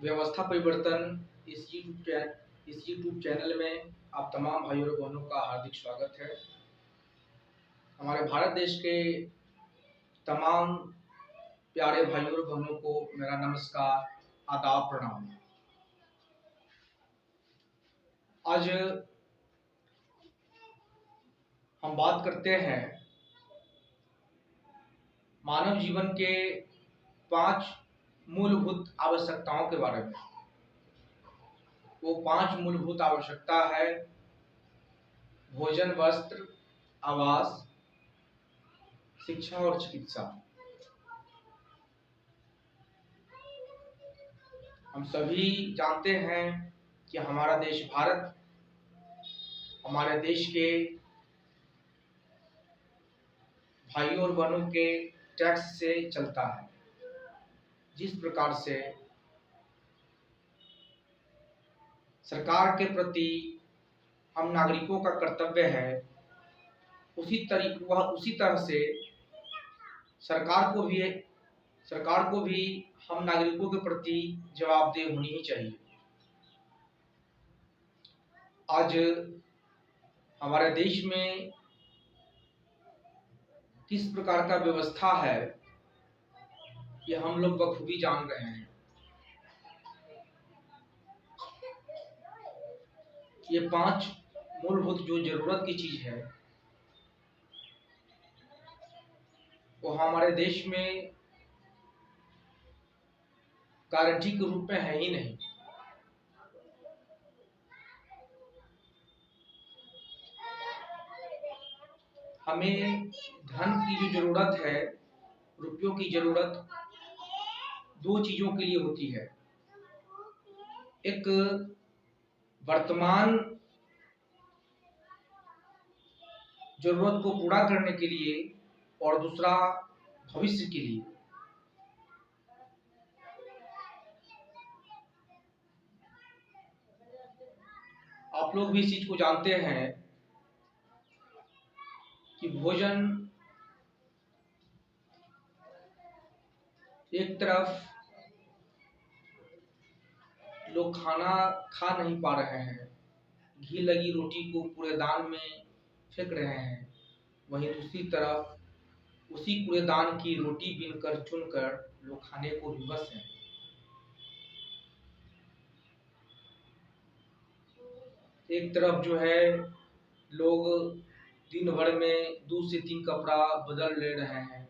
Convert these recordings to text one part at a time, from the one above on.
व्यवस्था परिवर्तन इस यूट्यूब चैनल में आप तमाम भाइयों और बहनों का हार्दिक स्वागत है। हमारे भारत देश के तमाम प्यारे भाइयों और बहनों को मेरा नमस्कार, आदाब, प्रणाम। आज हम बात करते हैं मानव जीवन के 5 मूलभूत आवश्यकताओं के बारे में। वो 5 मूलभूत आवश्यकता है भोजन, वस्त्र, आवास, शिक्षा और चिकित्सा। हम सभी जानते हैं कि हमारा देश भारत हमारे देश के भाइयों और बहनों के टैक्स से चलता है। जिस प्रकार से सरकार के प्रति हम नागरिकों का कर्तव्य है, उसी तरह से सरकार को भी हम नागरिकों के प्रति जवाबदेह होनी ही चाहिए। आज हमारे देश में किस प्रकार का व्यवस्था है, ये हम लोग बखूबी जान रहे हैं। ये 5 मूलभूत जो जरूरत की चीज है वो हमारे देश में गारंटी के रूप में है ही नहीं। हमें धन की जो जरूरत है, रुपयों की जरूरत 2 चीजों के लिए होती है। एक वर्तमान जरूरत को पूरा करने के लिए और दूसरा भविष्य के लिए। आप लोग भी इस चीज को जानते हैं कि भोजन एक तरफ लोग खाना खा नहीं पा रहे हैं, घी लगी रोटी को कूड़ेदान में फेंक रहे हैं, वहीं दूसरी तरफ उसी कूड़ेदान की रोटी बीनकर चुनकर लोग खाने को विवश हैं। एक तरफ जो है लोग दिन भर में 2 से 3 कपड़ा बदल ले रहे हैं,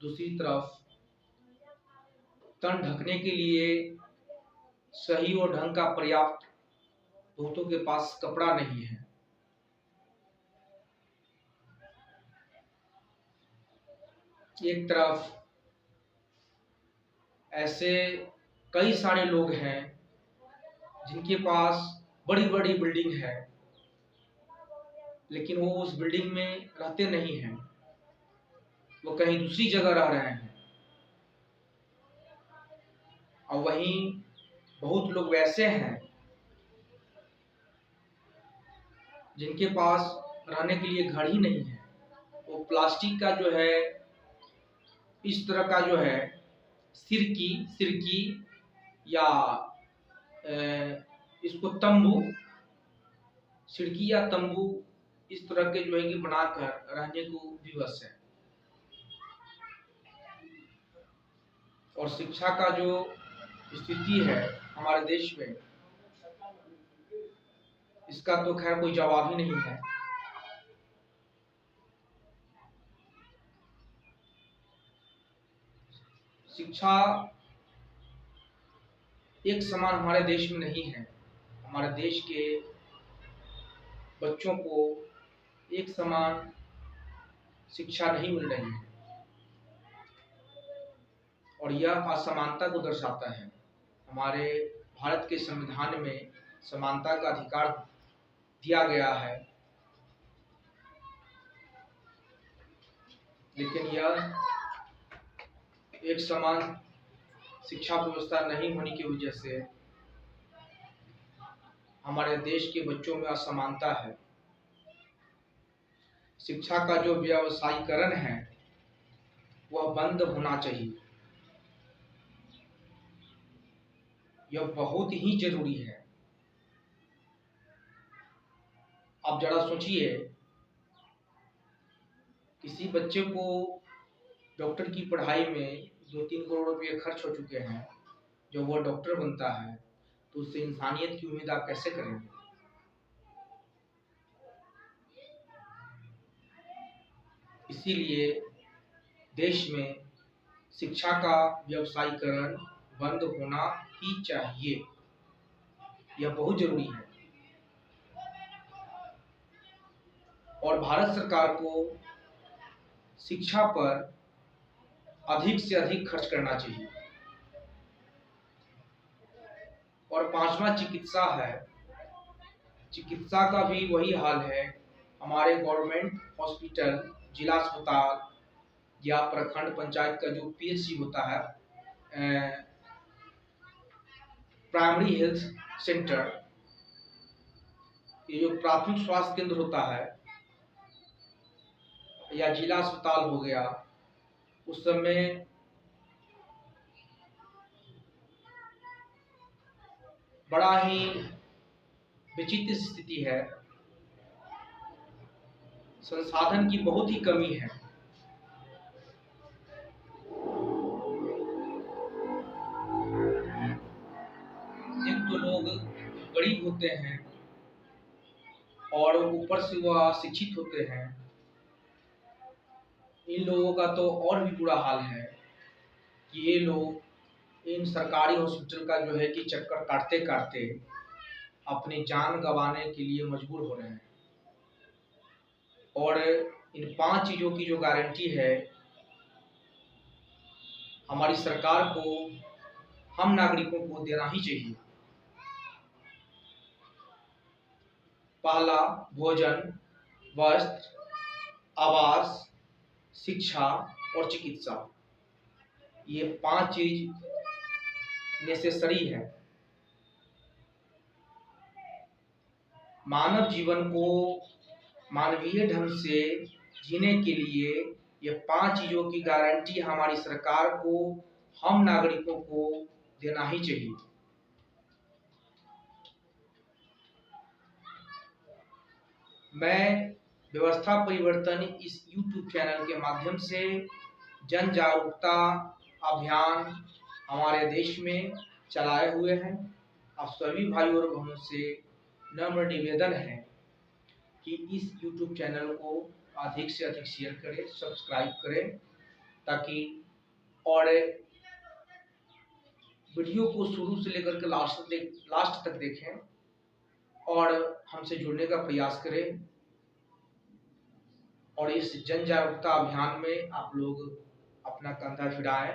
दूसरी तरफ तन ढकने के लिए सही और ढंग का पर्याप्त बहुतों के पास कपड़ा नहीं है। एक तरफ ऐसे कई सारे लोग हैं जिनके पास बड़ी बड़ी बिल्डिंग है, लेकिन वो उस बिल्डिंग में रहते नहीं हैं, वो कहीं दूसरी जगह रह रहे हैं। और वहीं बहुत लोग वैसे हैं जिनके पास रहने के लिए घर ही नहीं है। वो प्लास्टिक का जो है, इस तरह का जो है सिरकी या इसको तंबू, सिरकी या तंबू इस तरह के जो है कि बनाकर रहने को विवश है। और शिक्षा का जो स्थिति है हमारे देश में, इसका तो खैर कोई जवाब ही नहीं है। शिक्षा एक समान हमारे देश में नहीं है। हमारे देश के बच्चों को एक समान शिक्षा नहीं मिल रही है और यह असमानता को दर्शाता है। हमारे भारत के संविधान में समानता का अधिकार दिया गया है, लेकिन यह एक समान शिक्षा व्यवस्था नहीं होने की वजह से हमारे देश के बच्चों में असमानता है। शिक्षा का जो व्यावसायीकरण है वह बंद होना चाहिए। यह बहुत ही जरूरी है। आप जरा सोचिए, किसी बच्चे को डॉक्टर की पढ़ाई में 2-3 करोड़ रुपए खर्च हो चुके हैं, जब वो डॉक्टर बनता है तो उससे इंसानियत की उम्मीद आप कैसे करेंगे? इसीलिए देश में शिक्षा का व्यवसायीकरण बंद होना ही चाहिए। यह बहुत जरूरी है और भारत सरकार को शिक्षा पर अधिक से अधिक खर्च करना चाहिए। और पांचवा चिकित्सा है। चिकित्सा का भी वही हाल है। हमारे गवर्नमेंट हॉस्पिटल, जिला अस्पताल या प्रखंड पंचायत का जो पीएचसी होता है, प्राइमरी हेल्थ सेंटर, ये जो प्राथमिक स्वास्थ्य केंद्र होता है या जिला अस्पताल हो गया, उस समय बड़ा ही विचित्र स्थिति है। संसाधन की बहुत ही कमी है। एक तो लोग गरीब होते हैं और ऊपर से वह अशिक्षित होते हैं। इन लोगों का तो और भी बुरा हाल है कि ये लोग इन सरकारी हॉस्पिटल का जो है कि चक्कर काटते काटते अपनी जान गंवाने के लिए मजबूर हो रहे हैं। और इन 5 चीजों की जो गारंटी है, हमारी सरकार को हम नागरिकों को देना ही चाहिए। पहला, भोजन, वस्त्र, आवास, शिक्षा और चिकित्सा। ये 5 चीज नेसेसरी है। मानव जीवन को मानवीय ढंग से जीने के लिए ये 5 चीजों की गारंटी हमारी सरकार को, हम नागरिकों को देना ही चाहिए। मैं व्यवस्था परिवर्तन इस YouTube चैनल के माध्यम से जन जागरूकता अभियान हमारे देश में चलाए हुए हैं। आप सभी भाइयों और बहनों से नम्र निवेदन है कि इस YouTube चैनल को अधिक से अधिक शेयर करें, सब्सक्राइब करें, ताकि और वीडियो को शुरू से लेकर के लास्ट तक देखें और हमसे जुड़ने का प्रयास करें। और इस जन जागरूकता अभियान में आप लोग अपना कंधा भिड़ाएं,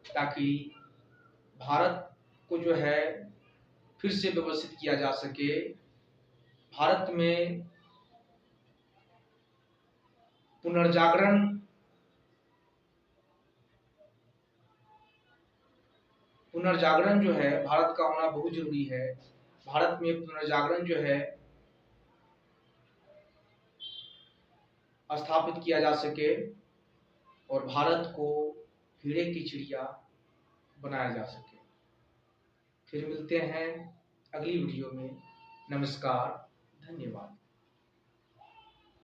ताकि भारत को जो है फिर से व्यवस्थित किया जा सके। भारत में पुनर्जागरण जो है भारत का होना बहुत जरूरी है। भारत में पुनर्जागरण जो है स्थापित किया जा सके और भारत को हीरे की चिड़िया बनाया जा सके। फिर मिलते हैं अगली वीडियो में। नमस्कार, धन्यवाद।